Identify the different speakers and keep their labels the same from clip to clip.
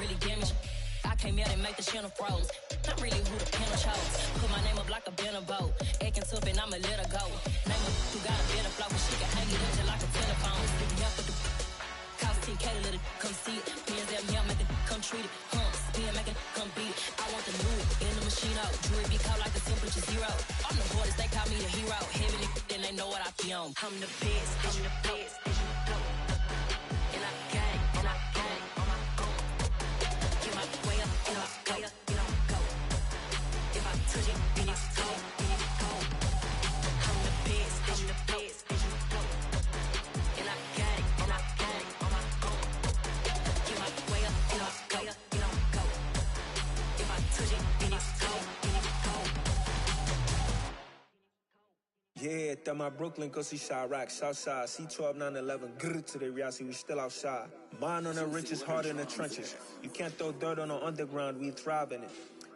Speaker 1: really give me I came out and make the channel froze. I'm really who the panel chose. Put my name up like a banner boat. Acting tough and I'ma let her go. Name her who got a better flow, but she can hang it up just like a telephone. Sticky up with the cost 10K to let it come see it. Pins that me, make it come treat it. Spin, make it come beat it. I want the new in the machine out. Jewelry be caught like the temperature zero. I'm the hardest, they call me the hero. Heaven and then they know what I be on. I'm the best, I'm the best. And I got it, and I got it on my own. Get my way up, and I go, and I go. If I touch it, then it's cold, then it's cold. I'm the best, I'm the best. And I got it, and I got it on my own. Get my way up, and I go, and I go. If I touch it, then it's cold, then it's cold.
Speaker 2: Yeah, that my Brooklyn, cause he shot rock, Southside, C12, 911, grr to the Riasi, we still outside. Mine on the riches, hard in the trenches. You can't throw dirt on the underground, we thrive in it.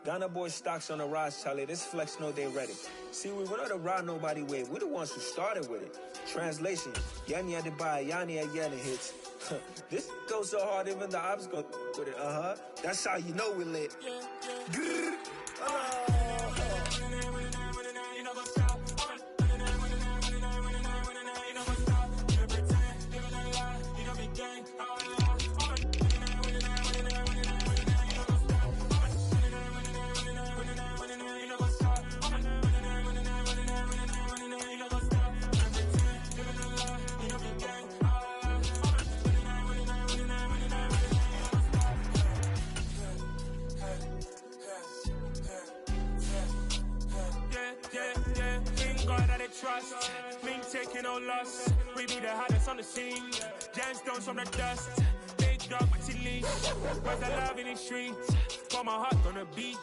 Speaker 2: Ghana boys stocks on the rise, Charlie, this flex know they ready. See, we went on the ride nobody wave, we the ones who started with it. Translation, Yanni had to buy, Yanni had Yanni hits. This goes so hard, even the ops go with it, That's how you know we lit. Grr,
Speaker 3: trust, me taking no loss. We be the hottest on the scene. Gemstones from the dust. Big dog, but she leash. Cause the love in the streets. For my heart gonna beat.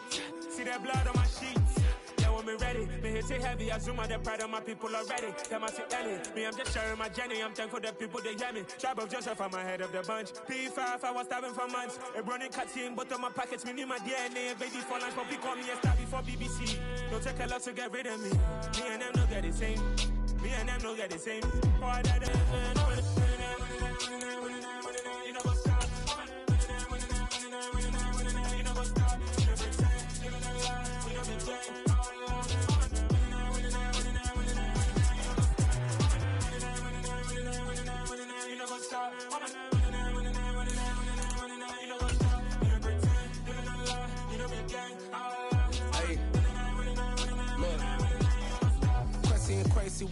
Speaker 3: See that blood on my sheets. Yeah, when me ready, me hit it heavy. I zoom out the pride of my people already. Them I see Ellie. Me, I'm just sharing my journey. I'm thankful the people they hear me. Tribe of Joseph, I'm ahead of the bunch. P5, I was starving for months. A running cutscene, but on my pockets, me need my DNA. Baby for lunch, but call me a star before BBC. Don't take a lot to get rid of me. Me and them don't get the same. Me and them don't get the same. You know what's up? You know what's up? You know me, Jane.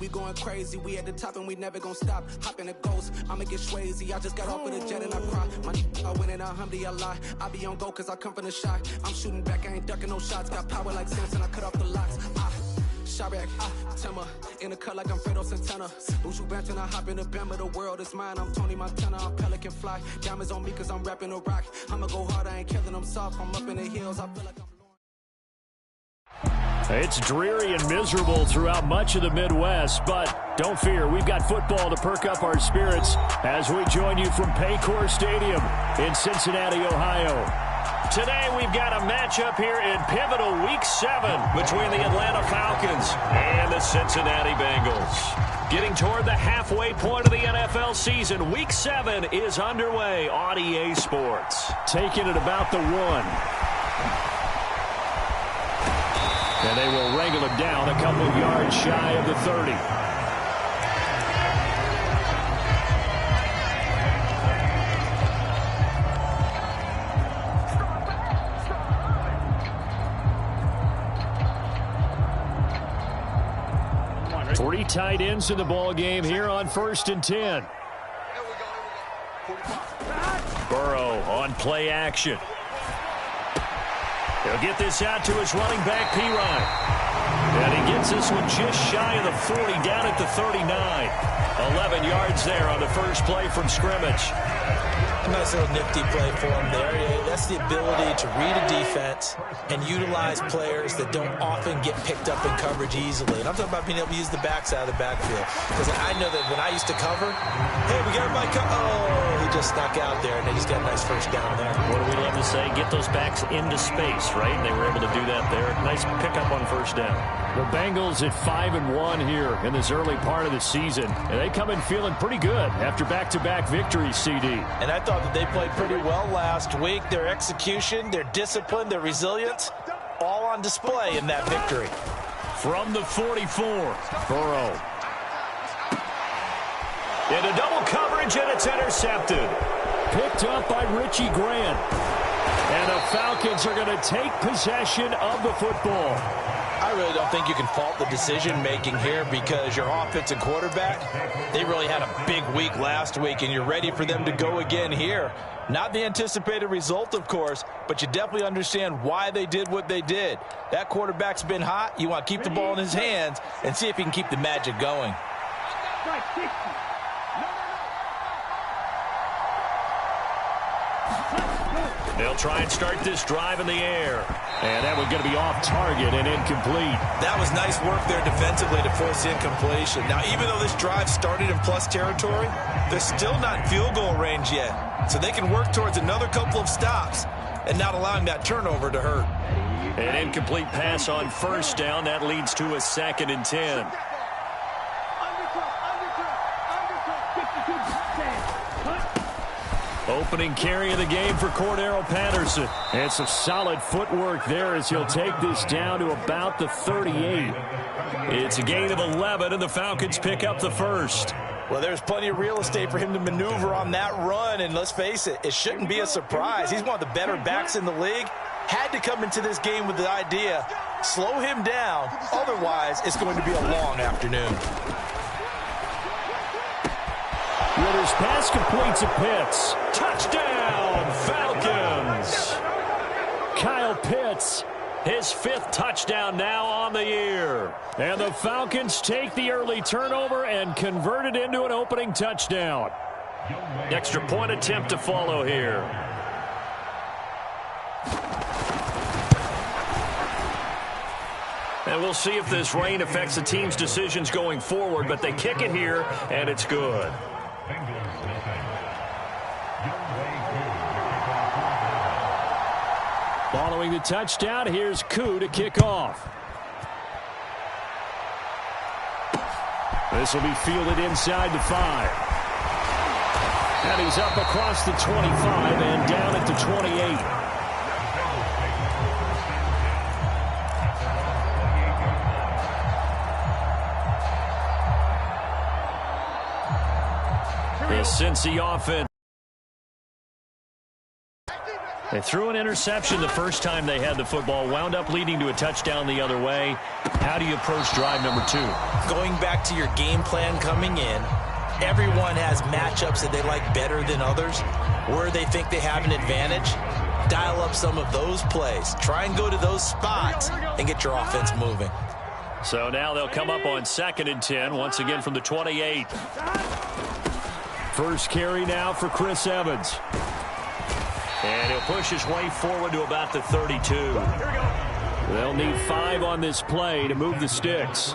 Speaker 4: We going crazy, we at the top and we never gonna stop. Hop in a ghost, I'ma get swayzy. I just got off with a jet and I cry. My I win in a Humvee, I lie. I be on go cause I come from the shot. I'm shooting back, I ain't ducking no shots. Got power like Samson, I cut off the locks. Sharek, Timmer, in the cut like I'm Fredo Santana. Ushu Banton, I hop in the Bama, the world is mine. I'm Tony Montana, I'm Pelican Fly. Diamonds on me cause I'm rapping a rock. I'ma go hard, I ain't killing them soft. I'm up in the hills, I feel like I'm...
Speaker 5: It's dreary and miserable throughout much of the Midwest, but don't fear, we've got football to perk up our spirits as we join you from Paycor Stadium in Cincinnati, Ohio. Today we've got a matchup here in pivotal Week 7 between the Atlanta Falcons and the Cincinnati Bengals. Getting toward the halfway point of the NFL season, Week 7 is underway on EA Sports. Taking it about the 1. And they will wrangle him down a couple of yards shy of the 30. Three tight ends in the ball game here on 1st and 10. Burrow on play action. He'll get this out to his running back, Pirine. And he gets this one just shy of the 40, down at the 39. 11 yards there on the first play from scrimmage.
Speaker 6: A nice little nifty play for him there. That's the ability to read a defense and utilize players that don't often get picked up in coverage easily. And I'm talking about being able to use the backside of the backfield. Because I know that when I used to cover, hey, we got everybody cover. Oh, he just snuck out there, and they just got a nice first down there.
Speaker 5: What do we love to say? Get those backs into space, right? And they were able to do that there. Nice pickup on first down. The Bengals at 5-1 here in this early part of the season. And they come in feeling pretty good after back-to-back victories, CD.
Speaker 6: And I thought thought that they played pretty well last week. Their execution, their discipline, their resilience, all on display in that victory.
Speaker 5: From the 44, Burrow. Into double coverage, and it's intercepted. Picked up by Richie Grant. And the Falcons are going to take possession of the football.
Speaker 6: I really don't think you can fault the decision-making here because your offensive quarterback, they really had a big week last week, and you're ready for them to go again here. Not the anticipated result, of course, but you definitely understand why they did what they did. That quarterback's been hot. You want to keep the ball in his hands and see if he can keep the magic going.
Speaker 5: They'll try and start this drive in the air. And that one's going to be off target and incomplete.
Speaker 6: That was nice work there defensively to force the incompletion. Now, even though this drive started in plus territory, they're still not in field goal range yet. So they can work towards another couple of stops and not allowing that turnover to hurt.
Speaker 5: An incomplete pass on first down. That leads to a 2nd and 10. Opening carry of the game for Cordero Patterson. And some solid footwork there as he'll take this down to about the 38. It's a gain of 11, and the Falcons pick up the first.
Speaker 6: Well, there's plenty of real estate for him to maneuver on that run, and let's face it, it shouldn't be a surprise. He's one of the better backs in the league. Had to come into this game with the idea, slow him down, otherwise it's going to be a long afternoon.
Speaker 5: Ritter's pass completes to Pitts. Touchdown, Falcons! Kyle Pitts, his 5th touchdown now on the year. And the Falcons take the early turnover and convert it into an opening touchdown. Extra point attempt to follow here. And we'll see if this rain affects the team's decisions going forward, but they kick it here, and it's good. Following the touchdown, here's Koo to kick off. This will be fielded inside the 5. And he's up across the 25 and down at the 28. The Cincy offense. They threw an interception the first time they had the football, wound up leading to a touchdown the other way. How do you approach drive number 2?
Speaker 6: Going back to your game plan coming in, everyone has matchups that they like better than others, where they think they have an advantage. Dial up some of those plays. Try and go to those spots and get your offense moving.
Speaker 5: So now they'll come up on 2nd and 10, once again from the 28. First carry now for Chris Evans. And he'll push his way forward to about the 32. They'll need 5 on this play to move the sticks.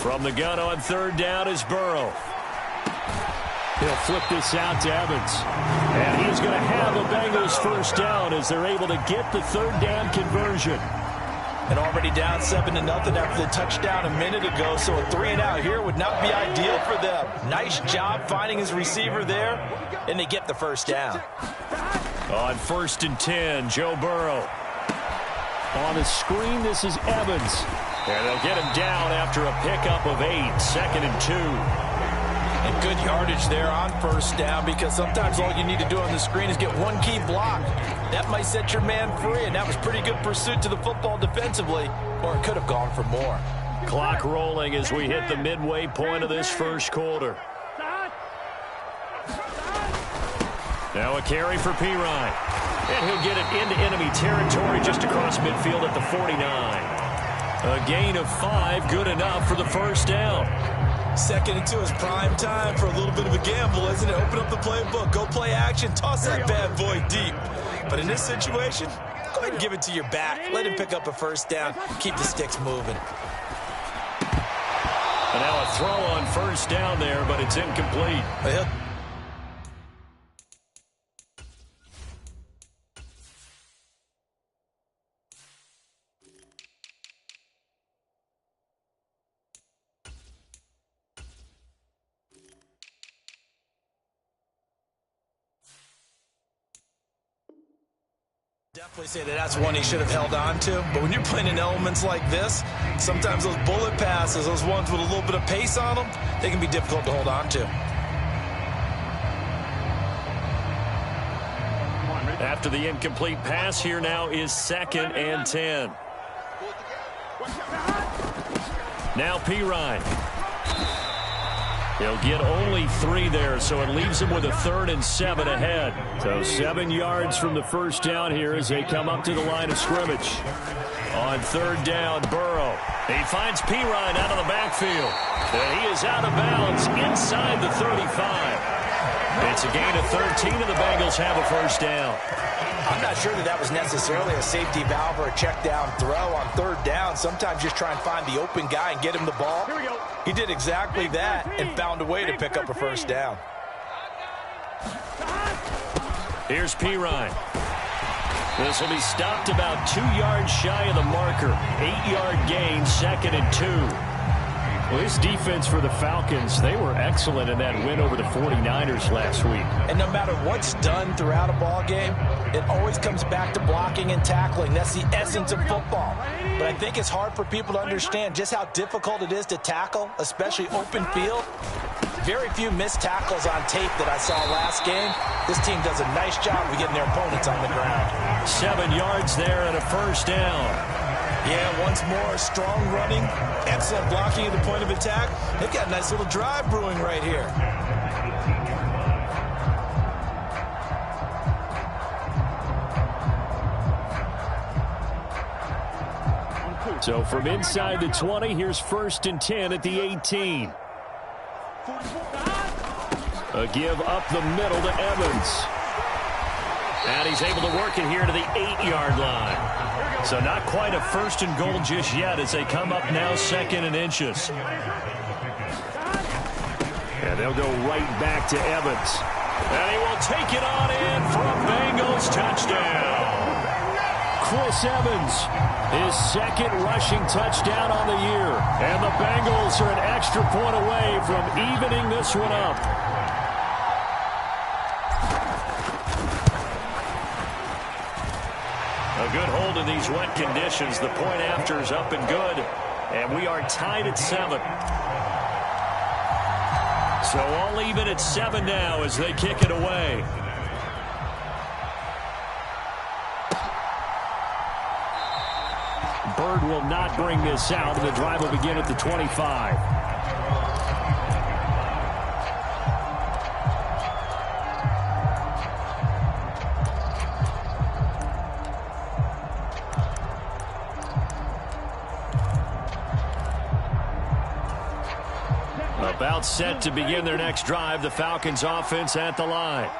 Speaker 5: From the gun on 3rd down is Burrow. He'll flip this out to Evans. And he's going to have the Bengals first down as they're able to get the 3rd down conversion.
Speaker 6: And already down 7-0 after the touchdown a minute ago, so a 3 and out here would not be ideal for them. Nice job finding his receiver there, and they get the first down.
Speaker 5: On 1st and 10, Joe Burrow. On the screen, this is Evans. And they'll get him down after a pickup of 8, 2nd and 2.
Speaker 6: And good yardage there on first down, because sometimes all you need to do on the screen is get one key block. That might set your man free, and that was pretty good pursuit to the football defensively, or it could have gone for more.
Speaker 5: Clock rolling as we hit the midway point of this first quarter. Now a carry for Pirine. And he'll get it into enemy territory just across midfield at the 49. A gain of 5, good enough for the first down.
Speaker 6: 2nd and 2 is prime time for a little bit of a gamble, isn't it? Open up the playbook, go play action, toss that bad boy deep. But in this situation, go ahead and give it to your back. Let him pick up a first down, keep the sticks moving.
Speaker 5: And now a throw on first down there, but it's incomplete.
Speaker 6: definitely say that that's one he should have held on to. But when you're playing in elements like this, sometimes those bullet passes, those ones with a little bit of pace on them, they can be difficult to hold on to.
Speaker 5: After the incomplete pass, here now is 2nd and 10. Now Pirine. He'll get only 3 there, so it leaves him with a 3rd and 7 ahead. So 7 yards from the first down here as they come up to the line of scrimmage. On 3rd down, Burrow. He finds Pirine out of the backfield. And he is out of bounds inside the 35. It's a gain of 13, and the Bengals have a first down.
Speaker 6: I'm not sure that was necessarily a safety valve or a check down throw on 3rd down. Sometimes just try and find the open guy and get him the ball.
Speaker 3: Here we go.
Speaker 6: He did exactly that and found a way to pick up a first down.
Speaker 5: Here's Pirine. This will be stopped about 2 yards shy of the marker. 8-yard gain, 2nd and 2. Well, this defense for the Falcons, they were excellent in that win over the 49ers last week.
Speaker 6: And no matter what's done throughout a ball game, it always comes back to blocking and tackling. That's the essence of football. But I think it's hard for people to understand just how difficult it is to tackle, especially open field. Very few missed tackles on tape that I saw last game. This team does a nice job of getting their opponents on the ground.
Speaker 5: 7 yards there and a first down.
Speaker 6: Yeah, once more, strong running, excellent blocking at the point of attack. They've got a nice little drive brewing right here.
Speaker 5: So from inside the 20, here's 1st and 10 at the 18. A give up the middle to Evans. And he's able to work it here to the 8-yard line. So not quite a 1st and goal just yet as they come up now 2nd and inches. And they'll go right back to Evans. And he will take it on in for a Bengals touchdown. Chris Evans, his 2nd rushing touchdown on the year. And the Bengals are an extra point away from evening this one up. A good hold in these wet conditions. The point after is up and good. And we are tied at 7. So all even at 7 now as they kick it away. Bird will not bring this out, and the drive will begin at the 25. About set to begin their next drive, the Falcons offense at the line.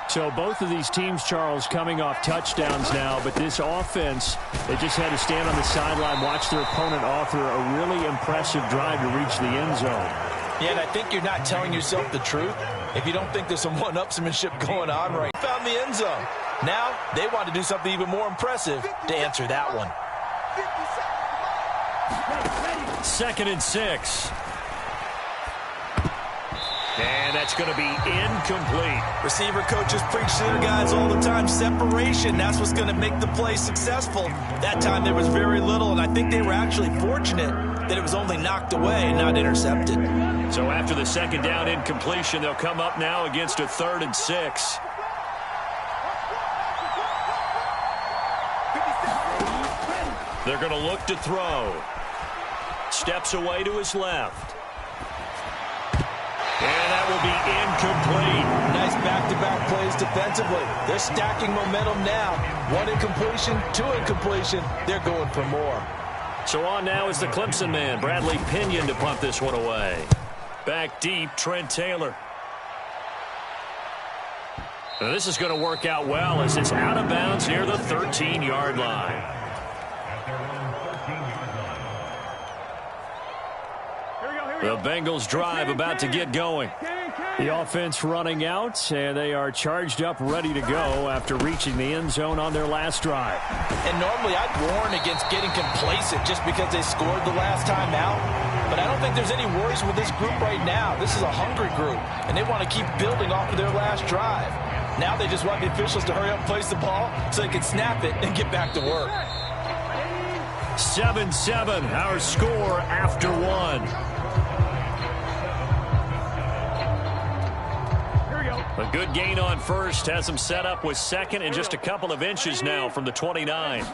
Speaker 5: So both of these teams, Charles, coming off touchdowns now, but this offense, they just had to stand on the sideline, watch their opponent author a really impressive drive to reach the end zone.
Speaker 6: Yeah, and I think you're not telling yourself the truth if you don't think there's some one-upsmanship going on right now. Found the end zone. Now they want to do something even more impressive to answer that one.
Speaker 5: 2nd and 6. And that's going to be incomplete.
Speaker 6: Receiver coaches preach to their guys all the time. Separation, that's what's going to make the play successful. That time there was very little, and I think they were actually fortunate that it was only knocked away and not intercepted.
Speaker 5: So after the 2nd down incompletion, they'll come up now against a 3rd and 6. They're going to look to throw. Steps away to his left. And that will be incomplete.
Speaker 6: Nice back-to-back plays defensively. They're stacking momentum now. 1 incompletion, 2 incompletion. They're going for more.
Speaker 5: So on now is the Clemson man, Bradley Pinion, to punt this one away. Back deep, Trent Taylor. Now this is going to work out well as it's out of bounds near the 13-yard line. The Bengals drive about to get going. The offense running out, and they are charged up, ready to go after reaching the end zone on their last drive.
Speaker 6: And normally I'd warn against getting complacent just because they scored the last time out. But I don't think there's any worries with this group right now. This is a hungry group, and they want to keep building off of their last drive. Now they just want the officials to hurry up and place the ball so they can snap it and get back to work.
Speaker 5: 7-7, our score after one. A good gain on first, has him set up with second and just a couple of inches now from the 29.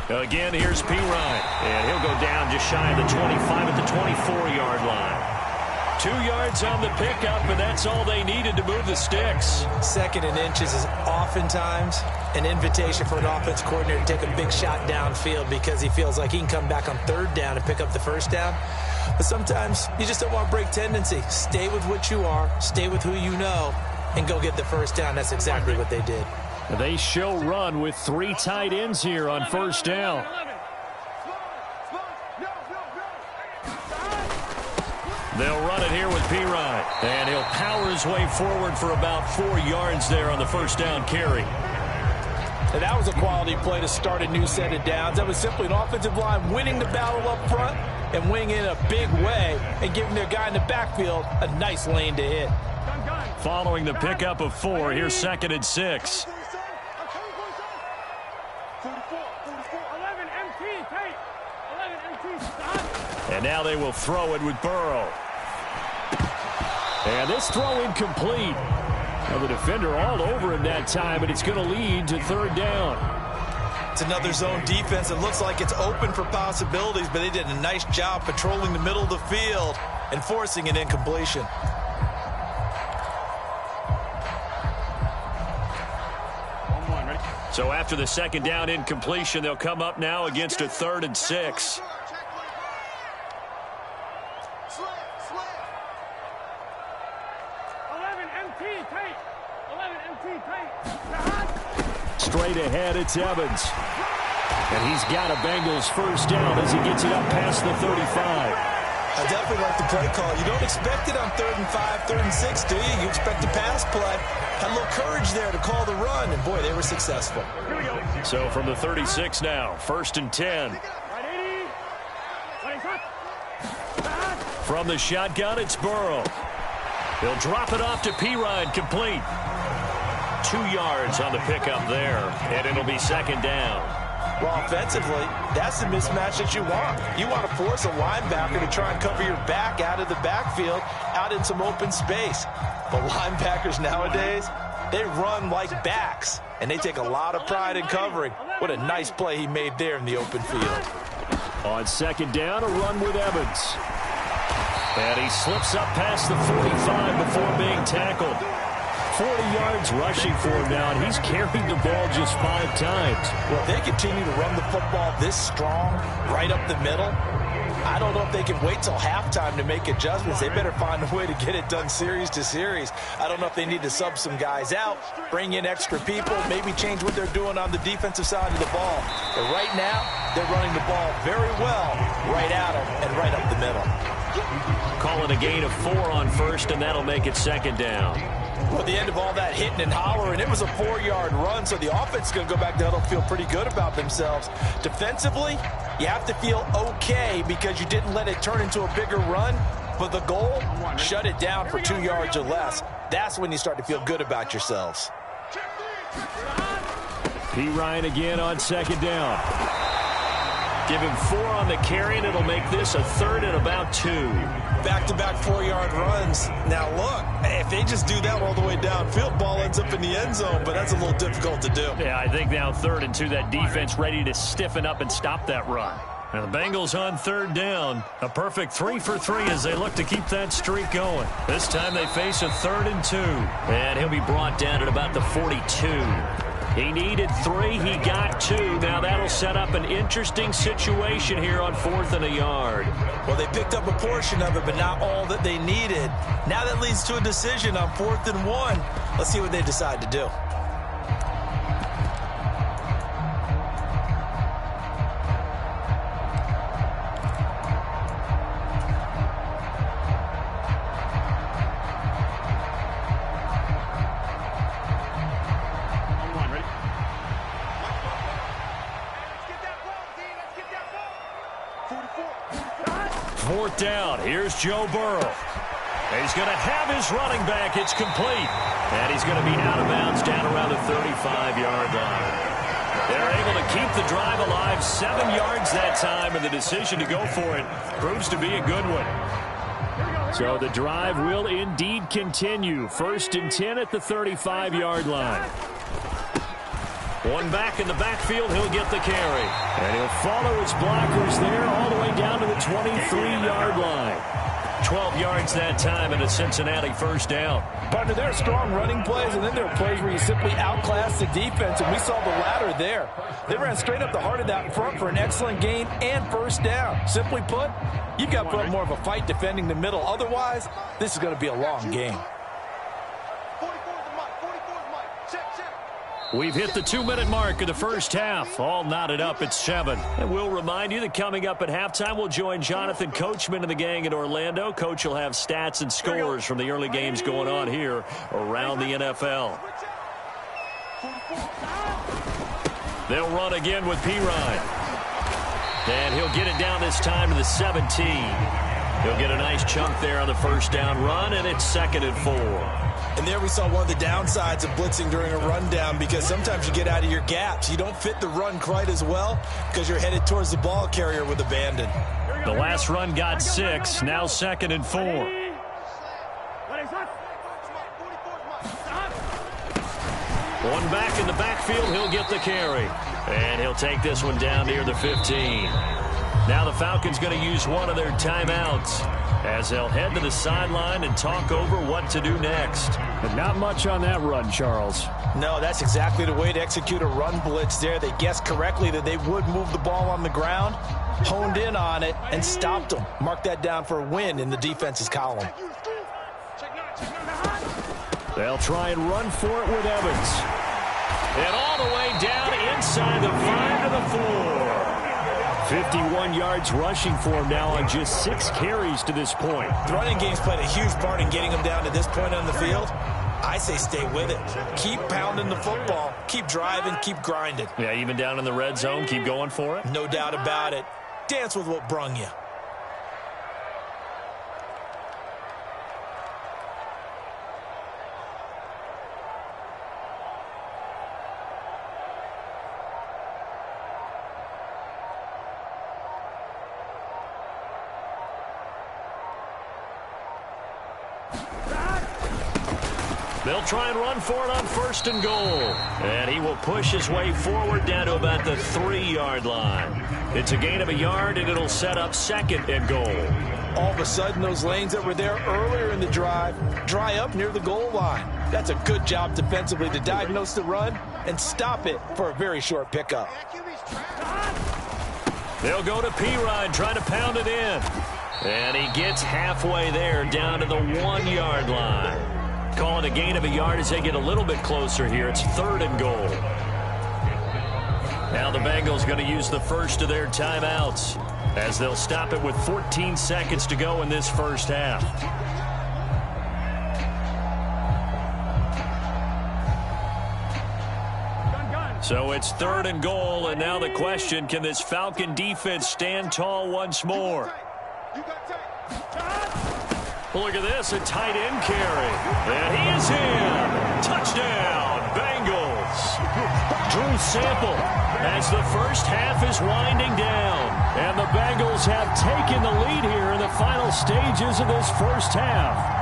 Speaker 5: Again, here's P. Ryan, and he'll go down just shy of the 25 at the 24-yard line. 2 yards on the pickup, and that's all they needed to move the sticks.
Speaker 6: Second and inches is oftentimes an invitation for an offense coordinator to take a big shot downfield because he feels like he can come back on third down and pick up the first down. But sometimes you just don't want to break tendency. Stay with what you are, stay with who you know, and go get the first down. That's exactly what they did.
Speaker 5: They show run with 3 tight ends here on first down. They'll run it here with P. Ryan, and he'll power his way forward for about 4 yards there on the first down carry.
Speaker 6: And that was a quality play to start a new set of downs. That was simply an offensive line winning the battle up front and winning in a big way and giving their guy in the backfield a nice lane to hit.
Speaker 5: Following the pickup of 4, here's 2nd and 6. And now they will throw it with Burrow. And this throw incomplete. Well, the defender all over him that time, and it's going to lead to third down.
Speaker 6: It's another zone defense. It looks like it's open for possibilities, but they did a nice job patrolling the middle of the field and forcing an incompletion.
Speaker 5: So after the second down incompletion, they'll come up now against a 3rd and 6. Straight ahead, it's Evans. And he's got a Bengals first down as he gets it up past the 35.
Speaker 6: I definitely like the play call. You don't expect it on 3rd and 5, 3rd and 6, do you? You expect a pass play. Had a little courage there to call the run, and boy, they were successful.
Speaker 5: So from the 36 now, 1st and 10. From the shotgun, it's Burrow. He'll drop it off to P. Ryan, complete. 2 yards on the pickup there, and it'll be 2nd down.
Speaker 6: Well, offensively, that's the mismatch that you want. You want to force a linebacker to try and cover your back out of the backfield, out in some open space. But linebackers nowadays, they run like backs, and they take a lot of pride in covering. What a nice play he made there in the open field.
Speaker 5: On 2nd down, a run with Evans. And he slips up past the 45 before being tackled. 40 yards rushing for him now, and he's carried the ball just 5 times.
Speaker 6: Well, if they continue to run the football this strong, right up the middle, I don't know if they can wait till halftime to make adjustments. They better find a way to get it done series to series. I don't know if they need to sub some guys out, bring in extra people, maybe change what they're doing on the defensive side of the ball. But right now, they're running the ball very well right at them and right up the middle.
Speaker 5: Call it a gain of 4 on first, and that'll make it 2nd down.
Speaker 6: Well, the end of all that hitting and hollering, it was a 4-yard run, so the offense is going to go back down and feel pretty good about themselves. Defensively, you have to feel okay because you didn't let it turn into a bigger run, but the goal, shut it down for 2 yards or less. That's when you start to feel good about yourselves.
Speaker 5: P. Ryan again on 2nd down. Give him 4 on the carry, and it'll make this a 3rd and about 2.
Speaker 6: Back-to-back 4-yard runs. Now, look, if they just do that all the way downfield, ball ends up in the end zone, but that's a little difficult to do.
Speaker 5: Yeah, I think now 3rd and 2, that defense ready to stiffen up and stop that run. Now the Bengals on 3rd down. A perfect 3 for 3 as they look to keep that streak going. This time they face a 3rd and 2. And he'll be brought down at about the 42. He needed 3. He got 2. Now that'll set up an interesting situation here on 4th and a yard.
Speaker 6: Well, they picked up a portion of it, but not all that they needed. Now that leads to a decision on 4th and 1. Let's see what they decide to do.
Speaker 5: Fourth down. Here's Joe Burrow. He's going to have his running back. It's complete. And he's going to be out of bounds down around the 35-yard line. They're able to keep the drive alive, 7 yards that time, and the decision to go for it proves to be a good one. So the drive will indeed continue. 1st and 10 at the 35-yard line. One back in the backfield, he'll get the carry. And he'll follow his blockers there all the way down to the 23-yard line. 12 yards that time and a Cincinnati 1st down.
Speaker 6: Partner, there are strong running plays, and then there are plays where you simply outclass the defense, and we saw the latter there. They ran straight up the heart of that front for an excellent gain and 1st down. Simply put, you've got to put up more of a fight defending the middle. Otherwise, this is going to be a long game.
Speaker 5: We've hit the 2-minute mark of the 1st half. All knotted up at 7. And we'll remind you that coming up at halftime, we'll join Jonathan Coachman and the gang in Orlando. Coach will have stats and scores from the early games going on here around the NFL. They'll run again with Pirine. And he'll get it down this time to the 17. He'll get a nice chunk there on the 1st down run, and it's 2nd and 4.
Speaker 6: And there we saw one of the downsides of blitzing during a rundown, because sometimes you get out of your gaps. You don't fit the run quite as well because you're headed towards the ball carrier with abandon.
Speaker 5: The last run got 6, now 2nd and 4. One back in the backfield, he'll get the carry. And he'll take this one down near the 15. Now the Falcons going to use one of their timeouts as they'll head to the sideline and talk over what to do next.
Speaker 7: But not much on that run, Charles.
Speaker 6: No, that's exactly the way to execute a run blitz there. They guessed correctly that they would move the ball on the ground, honed in on it, and stopped them. Mark that down for a win in the defense's column.
Speaker 5: They'll try and run for it with Evans. And all the way down inside the 5 to the 4. 51 yards rushing for him now on just 6 carries to this point.
Speaker 6: The running game's played a huge part in getting him down to this point on the field. I say stay with it. Keep pounding the football. Keep driving. Keep grinding.
Speaker 5: Yeah, even down in the red zone, keep going for it.
Speaker 6: No doubt about it. Dance with what brung you.
Speaker 5: They'll try and run for it on 1st and goal. And he will push his way forward down to about the 3-yard line. It's a gain of a yard, and it'll set up 2nd and goal.
Speaker 6: All of a sudden, those lanes that were there earlier in the drive dry up near the goal line. That's a good job defensively to diagnose the run and stop it for a very short pickup.
Speaker 5: They'll go to Pirine, trying to pound it in. And he gets halfway there, down to the 1-yard line. Call it a gain of a yard as they get a little bit closer here. It's 3rd and goal. Now the Bengals going to use the first of their timeouts as they'll stop it with 14 seconds to go in this 1st half. So it's 3rd and goal, and now the question, can this Falcon defense stand tall once more? Look at this, a tight end carry. And he is in. Touchdown, Bengals. Drew Sample as the 1st half is winding down. And the Bengals have taken the lead here in the final stages of this 1st half.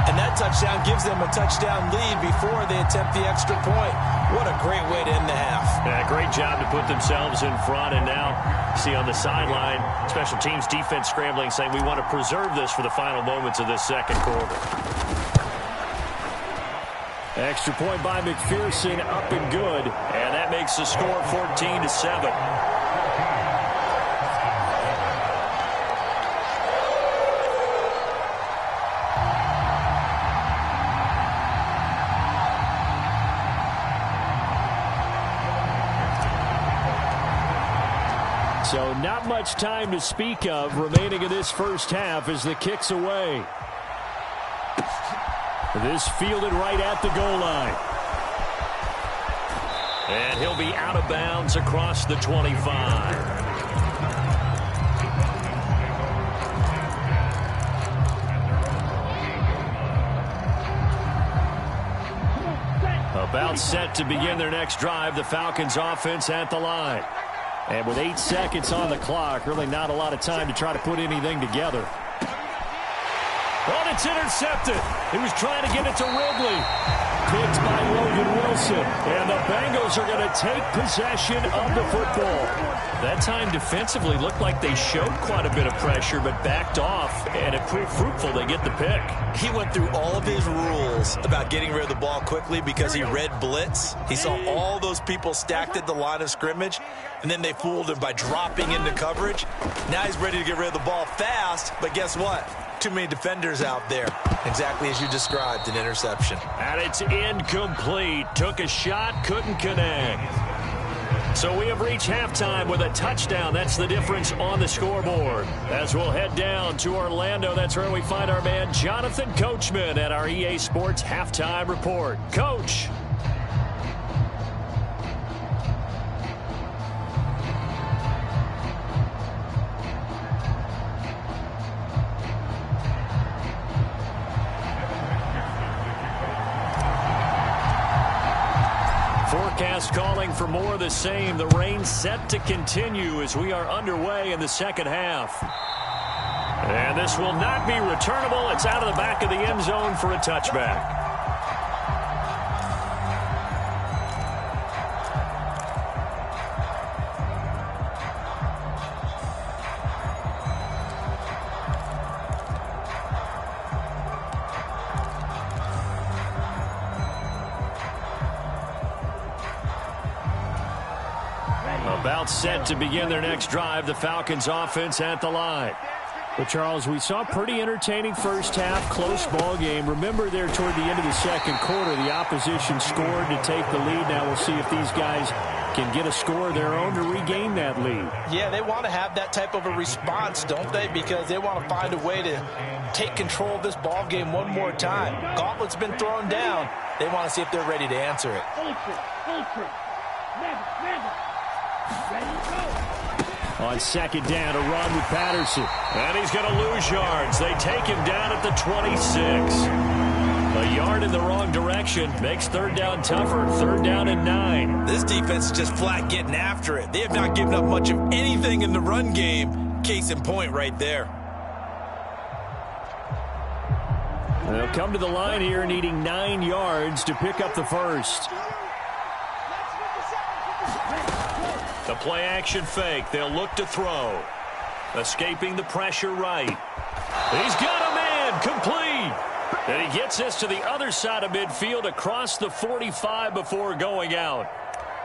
Speaker 6: And that touchdown gives them a touchdown lead before they attempt the extra point. What a great way to end the half.
Speaker 5: Yeah, great job to put themselves in front. And now, see on the sideline, special teams defense scrambling, saying we want to preserve this for the final moments of this 2nd quarter.
Speaker 7: Extra point by McPherson, up and good.
Speaker 5: And that makes the score 14-7.
Speaker 7: So not much time to speak of remaining in this 1st half as the kick's away. This fielded right at the goal line.
Speaker 5: And he'll be out of bounds across the 25.
Speaker 7: About set to begin their next drive, the Falcons offense at the line. And with 8 seconds on the clock, really not a lot of time to try to put anything together. Oh, it's intercepted. He was trying to get it to Ridley. Picked by Logan Wilson. And the Bengals are going to take possession of the football. That time defensively looked like they showed quite a bit of pressure but backed off, and it proved fruitful. They get the pick.
Speaker 6: He went through all of his rules about getting rid of the ball quickly because he read blitz. He saw all those people stacked at the line of scrimmage, and then they fooled him by dropping into coverage. Now he's ready to get rid of the ball fast, but guess what? Too many defenders out there. Exactly as you described, an interception.
Speaker 7: And it's incomplete. Took a shot, couldn't connect. So we have reached halftime with a touchdown. That's the difference on the scoreboard. As we'll head down to Orlando, that's where we find our man Jonathan Coachman at our EA Sports Halftime Report. Coach. Forecast calling for more of the same. The rain set to continue as we are underway in the second half. And this will not be returnable. It's out of the back of the end zone for a touchback. About set to begin their next drive, the Falcons offense at the line. But, Charles, we saw a pretty entertaining first half, close ball game. Remember there toward the end of the second quarter, the opposition scored to take the lead. Now we'll see if these guys can get a score of their own to regain that lead.
Speaker 6: Yeah, they want to have that type of a response, don't they? Because they want to find a way to take control of this ball game one more time. Gauntlet's been thrown down. They want to see if they're ready to answer it.
Speaker 7: On second down, a run with Patterson. And he's going to lose yards. They take him down at the 26. A yard in the wrong direction makes third down tougher. Third down and 9.
Speaker 6: This defense is just flat getting after it. They have not given up much of anything in the run game. Case in point right there.
Speaker 7: They'll come to the line here needing 9 yards to pick up the first. The play-action fake. They'll look to throw. Escaping the pressure right. He's got a man. Complete. And he gets this to the other side of midfield across the 45 before going out.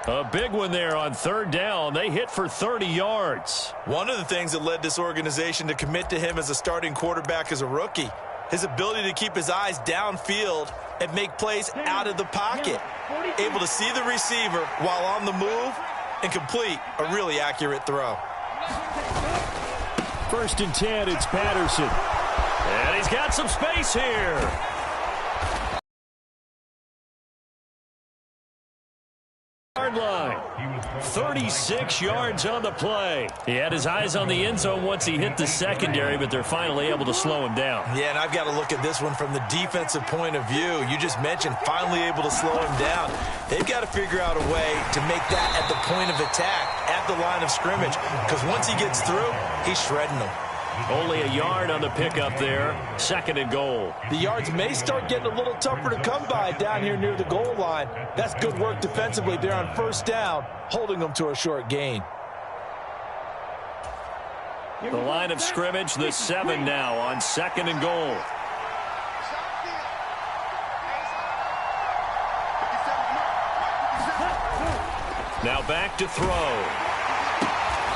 Speaker 7: A big one there on third down. They hit for 30 yards.
Speaker 6: One of the things that led this organization to commit to him as a starting quarterback as a rookie, his ability to keep his eyes downfield and make plays out of the pocket. Able to see the receiver while on the move and complete a really accurate throw.
Speaker 7: First and 10, it's Patterson. And he's got some space here. Yard line. 36 yards on the play. He had his eyes on the end zone once he hit the secondary, but they're finally able to slow him down.
Speaker 6: Yeah, and I've got to look at this one from the defensive point of view. You just mentioned finally able to slow him down. They've got to figure out a way to make that at the point of attack, at the line of scrimmage, because once he gets through, he's shredding them.
Speaker 7: Only a yard on the pickup there. Second and goal.
Speaker 6: The yards may start getting a little tougher to come by down here near the goal line. That's good work defensively there on first down, holding them to a short gain.
Speaker 7: The line of scrimmage, the 7 now on second and goal. Now back to throw.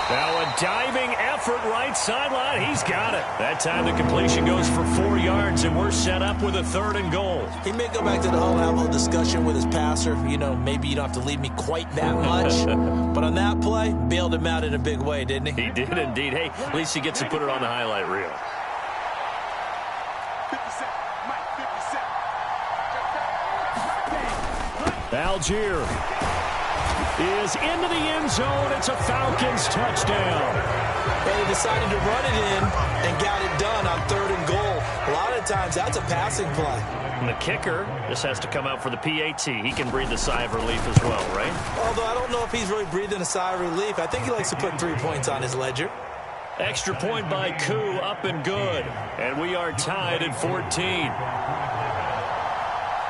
Speaker 7: Now a diving effort right sideline. He's got it. That time the completion goes for 4 yards, and we're set up with a third and goal.
Speaker 6: He may go back to the huddle, have a little discussion with his passer. You know, maybe you don't have to leave me quite that much. But on that play, bailed him out in a big way, didn't he?
Speaker 7: He did indeed. Hey, at least he gets to put it on the highlight reel. 50 Algier is into the end zone. It's a Falcons touchdown.
Speaker 6: They decided to run it in and got it done on third and goal. A lot of times times that's a passing play.
Speaker 7: And the kicker just has to come out for the PAT. He can breathe a sigh of relief as well, right?
Speaker 6: Although I don't know if he's really breathing a sigh of relief. I think he likes to put 3 points on his ledger.
Speaker 7: Extra point by Koo, up and good. And we are tied at 14.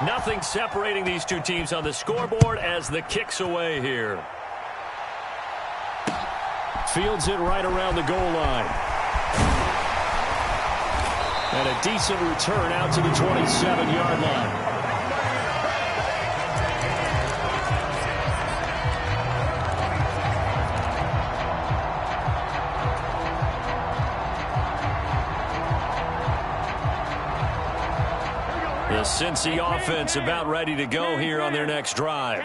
Speaker 7: Nothing separating these two teams on the scoreboard as the kick's away here. Fields it right around the goal line. And a decent return out to the 27-yard line. The Cincy offense about ready to go here on their next drive.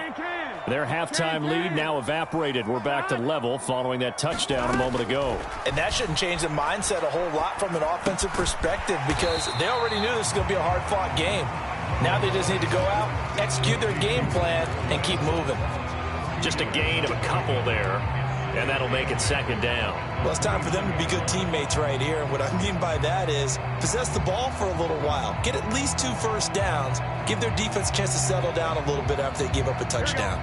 Speaker 7: Their halftime lead now evaporated. We're back to level following that touchdown a moment ago.
Speaker 6: And that shouldn't change the mindset a whole lot from an offensive perspective because they already knew this was going to be a hard-fought game. Now they just need to go out, execute their game plan, and keep moving.
Speaker 7: Just a gain of a couple there, and that'll make it second down.
Speaker 6: Well, it's time for them to be good teammates right here. And what I mean by that is possess the ball for a little while. Get at least 2 first downs. Give their defense a chance to settle down a little bit after they give up a touchdown.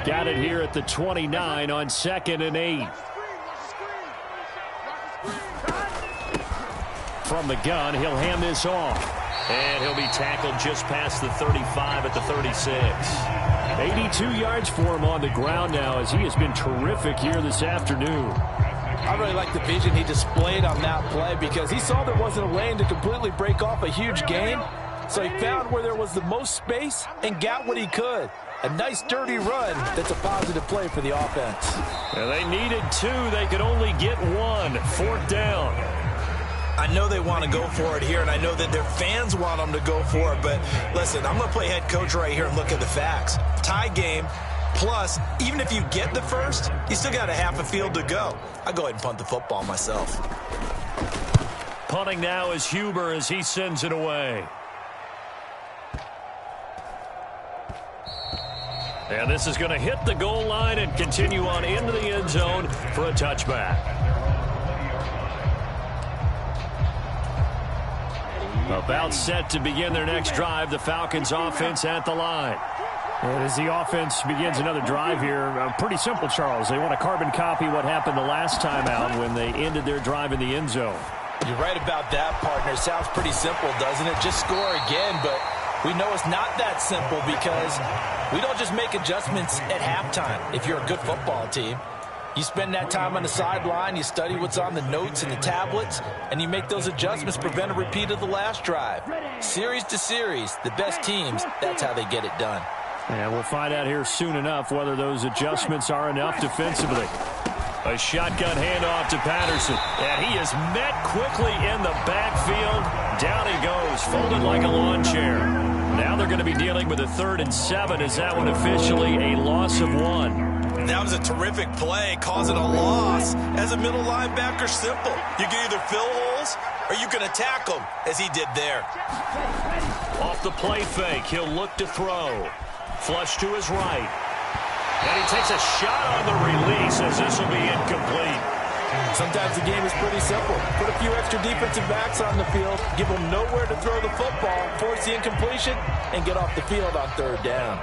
Speaker 7: Got it here at the 29 on 2nd and 8. From the gun, he'll hand this off. And he'll be tackled just past the 35 at the 36. 82 yards for him on the ground now as he has been terrific here this afternoon.
Speaker 6: I really like the vision he displayed on that play because he saw there wasn't a lane to completely break off a huge gain. So he found where there was the most space and got what he could. A nice dirty run that's a positive play for the offense.
Speaker 7: And they needed 2. They could only get 1. 4th down.
Speaker 6: I know they want to go for it here, and I know that their fans want them to go for it. But listen, I'm going to play head coach right here and look at the facts. Tie game, plus, even if you get the first, you still got a half a field to go. I'll go ahead and punt the football myself.
Speaker 7: Punting now is Huber as he sends it away. And this is going to hit the goal line and continue on into the end zone for a touchback. About set to begin their next drive, the Falcons offense at the line.
Speaker 5: And as the offense begins another drive here, pretty simple, Charles. They want to carbon copy what happened the last time out when they ended their drive in the end zone.
Speaker 6: You're right about that, partner. Sounds pretty simple, doesn't it? Just score again, but we know it's not that simple because we don't just make adjustments at halftime if you're a good football team. You spend that time on the sideline, you study what's on the notes and the tablets, and you make those adjustments, prevent a repeat of the last drive. Series to series, the best teams, that's how they get it done.
Speaker 5: And we'll find out here soon enough whether those adjustments are enough defensively.
Speaker 7: A shotgun handoff to Patterson. And he is met quickly in the backfield. Down he goes, folded like a lawn chair. Now they're going to be dealing with a 3rd and 7. Is that one officially a loss of 1?
Speaker 6: That was a terrific play, causing a loss. As a middle linebacker, simple. You can either fill holes or you can attack them, as he did there.
Speaker 7: Off the play fake, he'll look to throw. Flush to his right. And he takes a shot on the release as this will be incomplete.
Speaker 6: Sometimes the game is pretty simple. Put a few extra defensive backs on the field, give them nowhere to throw the football, force the incompletion, and get off the field on 3rd down.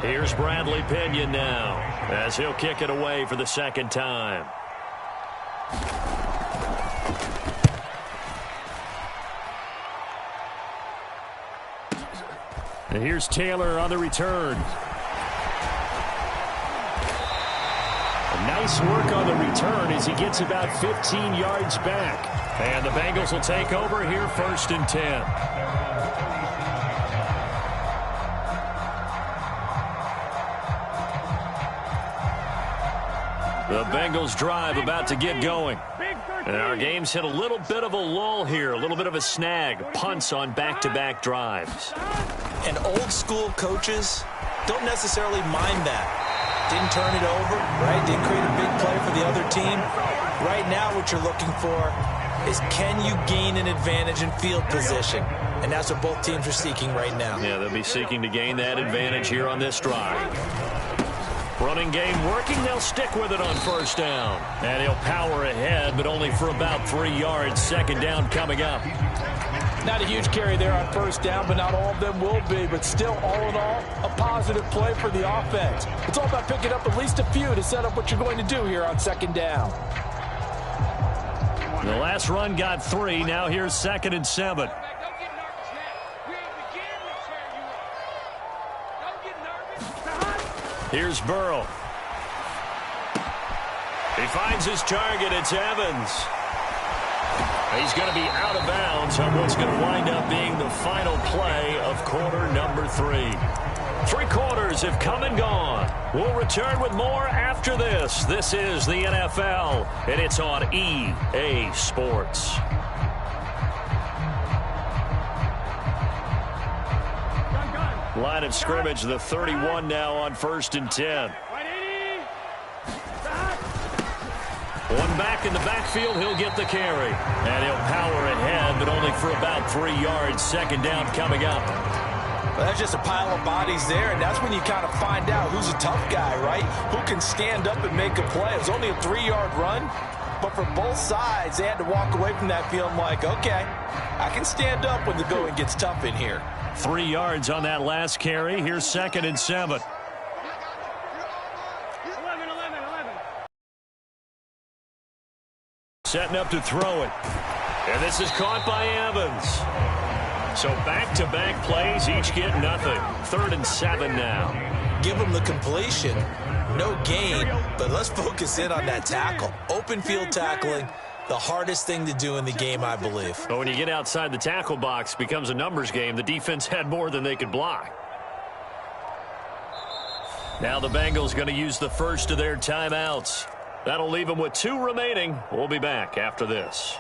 Speaker 7: Here's Bradley Pinion now as he'll kick it away for the 2nd time.
Speaker 5: And here's Taylor on the return. Nice work on the return as he gets about 15 yards back.
Speaker 7: And the Bengals will take over here 1st and 10. The Bengals drive about to get going. And our game's hit a little bit of a lull here, a little bit of a snag. Punts on back-to-back drives.
Speaker 6: And old school coaches don't necessarily mind that. Didn't turn it over, right? Didn't create a big play for the other team. Right now what you're looking for is can you gain an advantage in field position? And that's what both teams are seeking right now.
Speaker 7: Yeah, they'll be seeking to gain that advantage here on this drive. Running game working. They'll stick with it on first down. And he'll power ahead, but only for about 3 yards. Second down coming up.
Speaker 6: Not a huge carry there on first down, but not all of them will be. But still, all in all, a positive play for the offense. It's all about picking up at least a few to set up what you're going to do here on second down.
Speaker 7: The last run got 3. Now here's 2nd and 7. Here's Burrow. He finds his target. It's Evans. He's going to be out of bounds on what's going to wind up being the final play of quarter number 3. 3 quarters have come and gone. We'll return with more after this. This is the NFL, and it's on EA Sports. Line of scrimmage, the 31 now on 1st and 10. One back in the backfield, he'll get the carry. And he'll power ahead, but only for about 3 yards. Second down coming up.
Speaker 6: Well, that's just a pile of bodies there, and that's when you kind of find out who's a tough guy, right? Who can stand up and make a play. It was only a 3-yard run, but for both sides, they had to walk away from that feeling like, okay, I can stand up when the going gets tough in here.
Speaker 7: 3 yards on that last carry. Here's 2nd and 7. Setting up to throw it. And this is caught by Evans. So back-to-back plays, each get nothing. 3rd and 7 now.
Speaker 6: Give them the completion. No gain, but let's focus in on that tackle. Open field tackling, the hardest thing to do in the game, I believe.
Speaker 7: But when you get outside the tackle box, it becomes a numbers game. The defense had more than they could block. Now the Bengals going to use the first of their timeouts. That'll leave them with 2 remaining. We'll be back after this.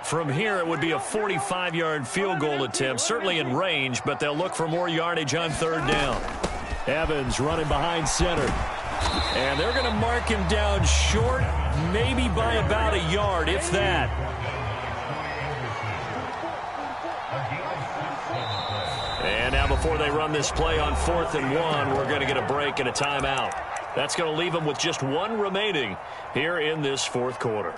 Speaker 7: From here, it would be a 45-yard field goal attempt, certainly in range, but they'll look for more yardage on 3rd down. Evans running behind center. And they're going to mark him down short, maybe by about a yard, if that. And now before they run this play on 4th and 1, we're going to get a break and a timeout. That's going to leave them with just 1 remaining here in this 4th quarter.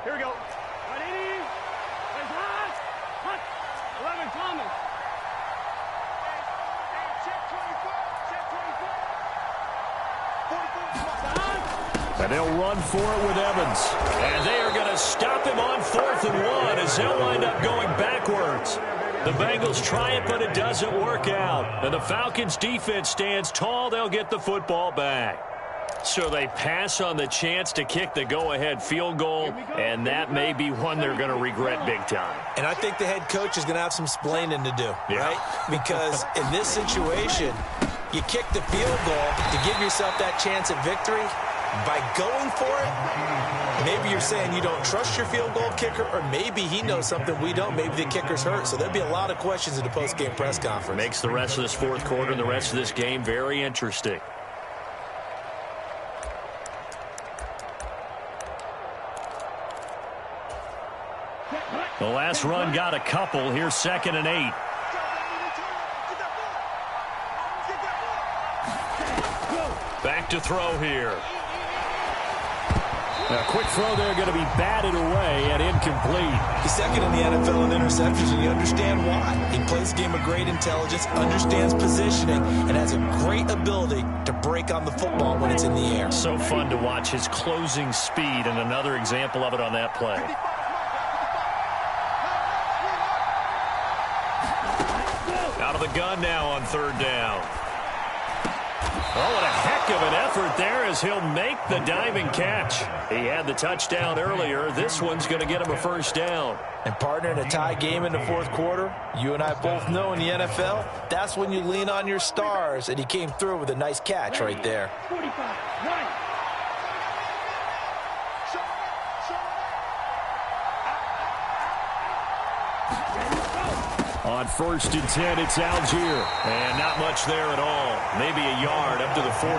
Speaker 3: Here we go. Ready? Raise high. Hut. 11, Thomas. Check 24. Check 24. 44.
Speaker 7: And they'll run for it with Evans. And they are going to stop him on 4th and 1 as they'll wind up going backwards. The Bengals try it, but it doesn't work out. And the Falcons' defense stands tall. They'll get the football back. So they pass on the chance to kick the go-ahead field goal, and that may be one they're going to regret big time.
Speaker 6: And I think the head coach is going to have some splaining to do, right? Because in this situation, you kick the field goal to give yourself that chance at victory. By going for it, maybe you're saying you don't trust your field goal kicker, or maybe he knows something we don't. Maybe the kicker's hurt. So there'll be a lot of questions in the post-game press conference.
Speaker 7: Makes the rest of this 4th quarter and the rest of this game very interesting. The last run got a couple. Here's 2nd and 8. Back to throw here. A quick throw there, going to be batted away and incomplete.
Speaker 6: He's 2nd in the NFL in interceptions, and you understand why. He plays a game of great intelligence, understands positioning, and has a great ability to break on the football when it's in the air.
Speaker 7: So fun to watch his closing speed, and another example of it on that play. Out of the gun now on 3rd down. Oh, what a heck of an effort there as he'll make the diving catch. He had the touchdown earlier. This one's going to get him a first down.
Speaker 6: And partner, in a tie game in the fourth quarter, you and I both know in the NFL, that's when you lean on your stars, and he came through with a nice catch right there.
Speaker 8: 45, right.
Speaker 5: On 1st and 10, it's Algier.
Speaker 7: And not much there at all. Maybe a yard up to the 43.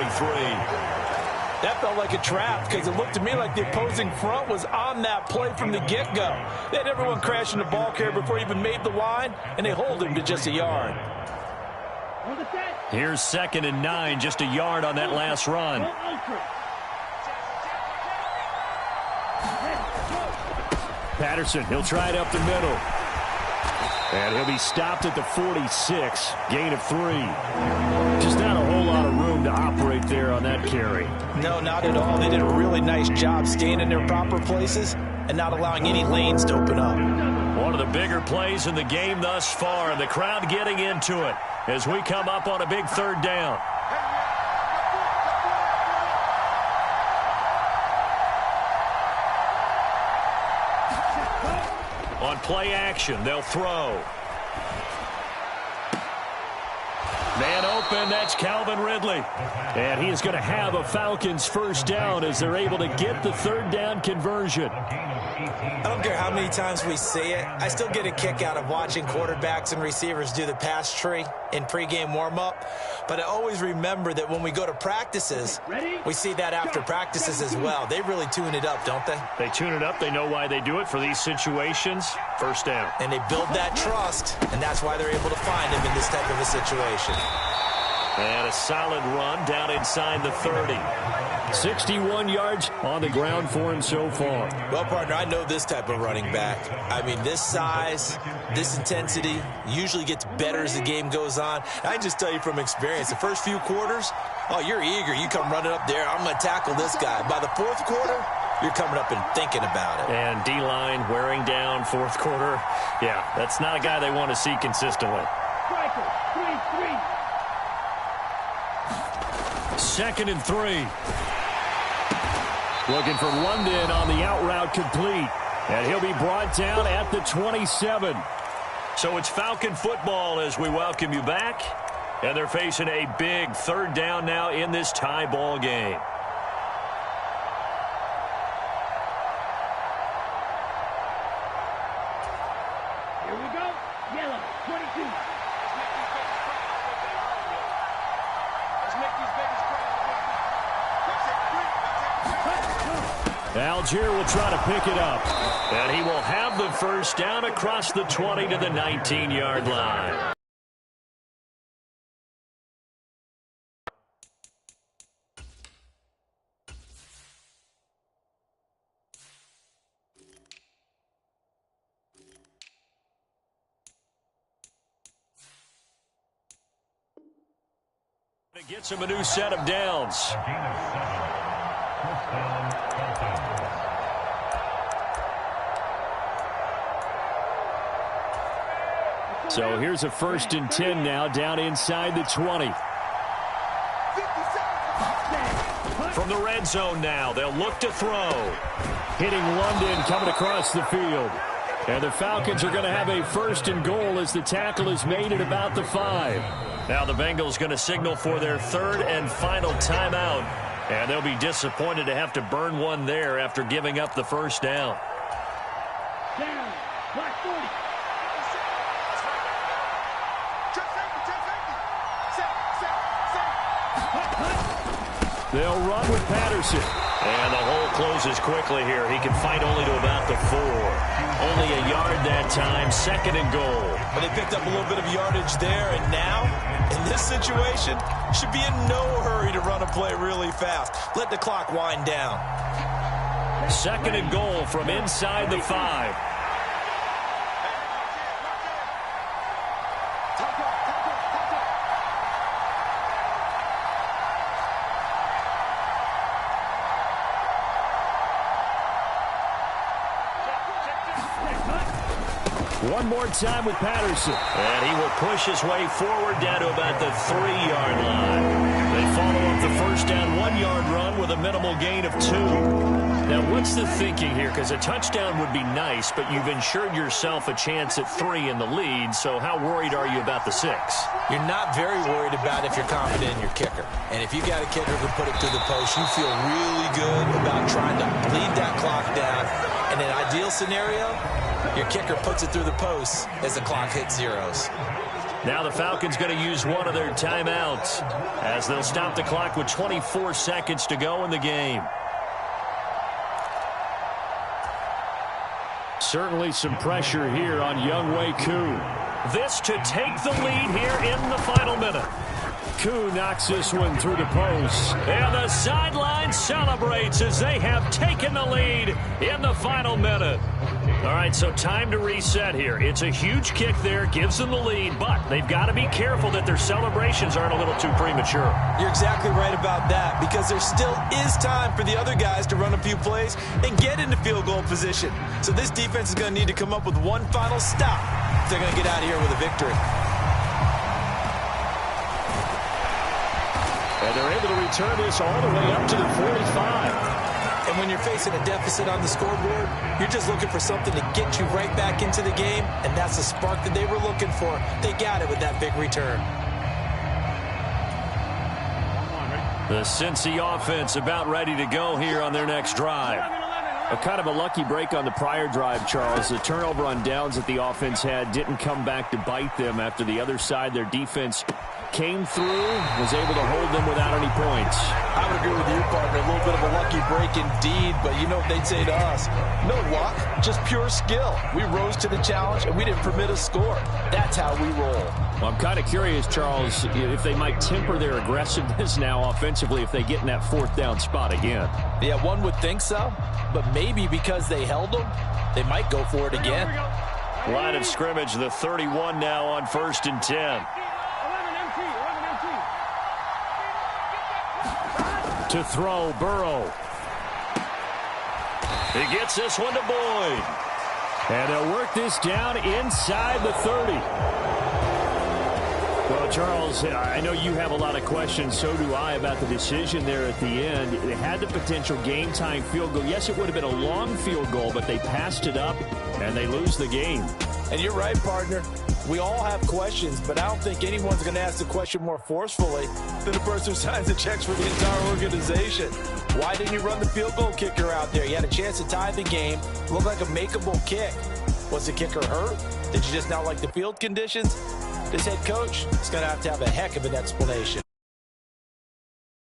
Speaker 6: That felt like a trap because it looked to me like the opposing front was on that play from the get-go. They had everyone crashing the ball carrier before he even made the line, and they hold him to just a yard.
Speaker 5: Here's 2nd and 9, just a yard on that last run. Patterson, he'll try it up the middle. And he'll be stopped at the 46, gain of 3. Just not a whole lot of room to operate there on that carry.
Speaker 6: No, not at all. They did a really nice job staying in their proper places and not allowing any lanes to open up.
Speaker 7: One of the bigger plays in the game thus far, and the crowd getting into it as we come up on a big 3rd down. On play action, they'll throw. Man open, that's Calvin Ridley.
Speaker 5: And he is going to have a Falcons first down as they're able to get the 3rd down conversion.
Speaker 6: I don't care how many times we see it. I still get a kick out of watching quarterbacks and receivers do the pass tree in pregame warm-up. But I always remember that when we go to practices, we see that after practices as well. They really tune it up, don't they?
Speaker 7: They tune it up. They know why they do it for these situations. First down.
Speaker 6: And they build that trust, and that's why they're able to find him in this type of a situation.
Speaker 7: And a solid run down inside the 30.
Speaker 5: 61 yards on the ground for him so far.
Speaker 6: Well, partner, I know this type of running back. I mean, this size, this intensity usually gets better as the game goes on. I can just tell you from experience, the first few quarters, oh, you're eager. You come running up there, I'm going to tackle this guy. By the 4th quarter, you're coming up and thinking about it.
Speaker 7: And D-line wearing down 4th quarter. Yeah, that's not a guy they want to see consistently.
Speaker 5: 2nd and 3. Looking for London on the out route complete. And he'll be brought down at the 27.
Speaker 7: So it's Falcon football as we welcome you back. And they're facing a big 3rd down now in this tie ball game.
Speaker 8: Here we go. Yellow, 22.
Speaker 5: Algier will try to pick it up.
Speaker 7: And he will have the first down across the 20 to the 19-yard line. It gets him a new set of downs.
Speaker 5: So here's a 1st and 10 now down inside the 20.
Speaker 7: From the red zone now, they'll look to throw.
Speaker 5: Hitting London coming across the field. And the Falcons are going to have a 1st and goal as the tackle is made at about the 5.
Speaker 7: Now the Bengals going to signal for their 3rd and final timeout. And they'll be disappointed to have to burn one there after giving up the first down.
Speaker 8: Down, black 40.
Speaker 5: They'll run with Patterson.
Speaker 7: And the hole closes quickly here. He can fight only to about the 4. Only a yard that time, 2nd and goal.
Speaker 6: But they picked up a little bit of yardage there, and now, in this situation, should be in no hurry to run a play really fast. Let the clock wind down.
Speaker 7: 2nd and goal from inside the 5.
Speaker 5: One more time with Patterson.
Speaker 7: And he will push his way forward down to about the 3-yard line. They follow up the first down 1-yard run with a minimal gain of 2. Now, what's the thinking here? Because a touchdown would be nice, but you've ensured yourself a chance at 3 in the lead, so how worried are you about the 6?
Speaker 6: You're not very worried about if you're confident in your kicker. And if you got a kicker who put it through the post, you feel really good about trying to bleed that clock down. In an ideal scenario, your kicker puts it through the post as the clock hits zeros.
Speaker 7: Now the Falcons going to use one of their timeouts as they'll stop the clock with 24 seconds to go in the game.
Speaker 5: Certainly some pressure here on Younghoe Koo.
Speaker 7: This to take the lead here in the final minute.
Speaker 5: Koo knocks this one through the post.
Speaker 7: And the sideline celebrates as they have taken the lead in the final minute. All right, so time to reset here. It's a huge kick there, gives them the lead, but they've got to be careful that their celebrations aren't a little too premature.
Speaker 6: You're exactly right about that, because there still is time for the other guys to run a few plays and get into field goal position. So this defense is going to need to come up with one final stop if they're going to get out of here with a victory.
Speaker 5: And they're able to return this all the way up to the 45.
Speaker 6: And when you're facing a deficit on the scoreboard, you're just looking for something to get you right back into the game, and that's the spark that they were looking for. They got it with that big return.
Speaker 7: The Cincy offense about ready to go here on their next drive.
Speaker 5: A kind of a lucky break on the prior drive, Charles. The turnover on downs that the offense had didn't come back to bite them after the other side. Their defense came through, was able to hold them without any points.
Speaker 6: I would agree with you, partner. A little bit of a lucky break indeed, but you know what they'd say to us? No luck, just pure skill. We rose to the challenge, and we didn't permit a score. That's how we roll.
Speaker 5: Well, I'm kind of curious, Charles, if they might temper their aggressiveness now offensively if they get in that 4th down spot again.
Speaker 6: Yeah, one would think so, but maybe because they held them, they might go for it again.
Speaker 7: Line of scrimmage, the 31 now on 1st and 10.
Speaker 5: To throw, Burrow.
Speaker 7: He gets this one to Boyd.
Speaker 5: And they'll work this down inside the 30. Well, Charles, I know you have a lot of questions. So do I about the decision there at the end. They had the potential game-time field goal. Yes, it would have been a long field goal, but they passed it up, and they lose the game.
Speaker 6: And you're right, partner. We all have questions, but I don't think anyone's going to ask the question more forcefully than the person who signs the checks for the entire organization. Why didn't you run the field goal kicker out there? You had a chance to tie the game. It looked like a makeable kick. Was the kicker hurt? Did you just not like the field conditions? This head coach is going to have a heck of an explanation.